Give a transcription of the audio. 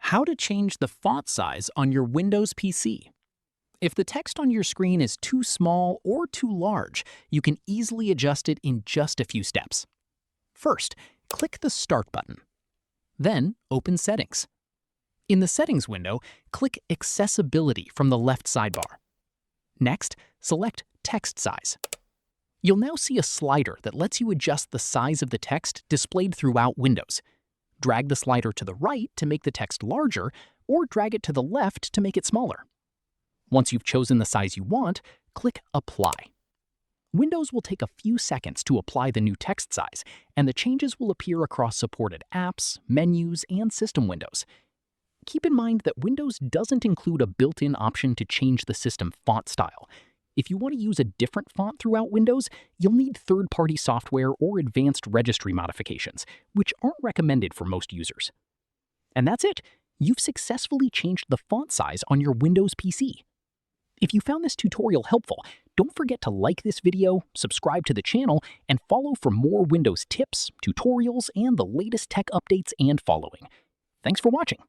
How to change the font size on your Windows PC. If the text on your screen is too small or too large, you can easily adjust it in just a few steps. First, click the Start button. Then, open Settings. In the Settings window, click Accessibility from the left sidebar. Next, select Text Size. You'll now see a slider that lets you adjust the size of the text displayed throughout Windows. Drag the slider to the right to make the text larger, or drag it to the left to make it smaller. Once you've chosen the size you want, click Apply. Windows will take a few seconds to apply the new text size, and the changes will appear across supported apps, menus, and system windows. Keep in mind that Windows doesn't include a built-in option to change the system font style. If you want to use a different font throughout Windows, you'll need third-party software or advanced registry modifications, which aren't recommended for most users. And that's it! You've successfully changed the font size on your Windows PC. If you found this tutorial helpful, don't forget to like this video, subscribe to the channel, and follow for more Windows tips, tutorials, and the latest tech updates and following. Thanks for watching.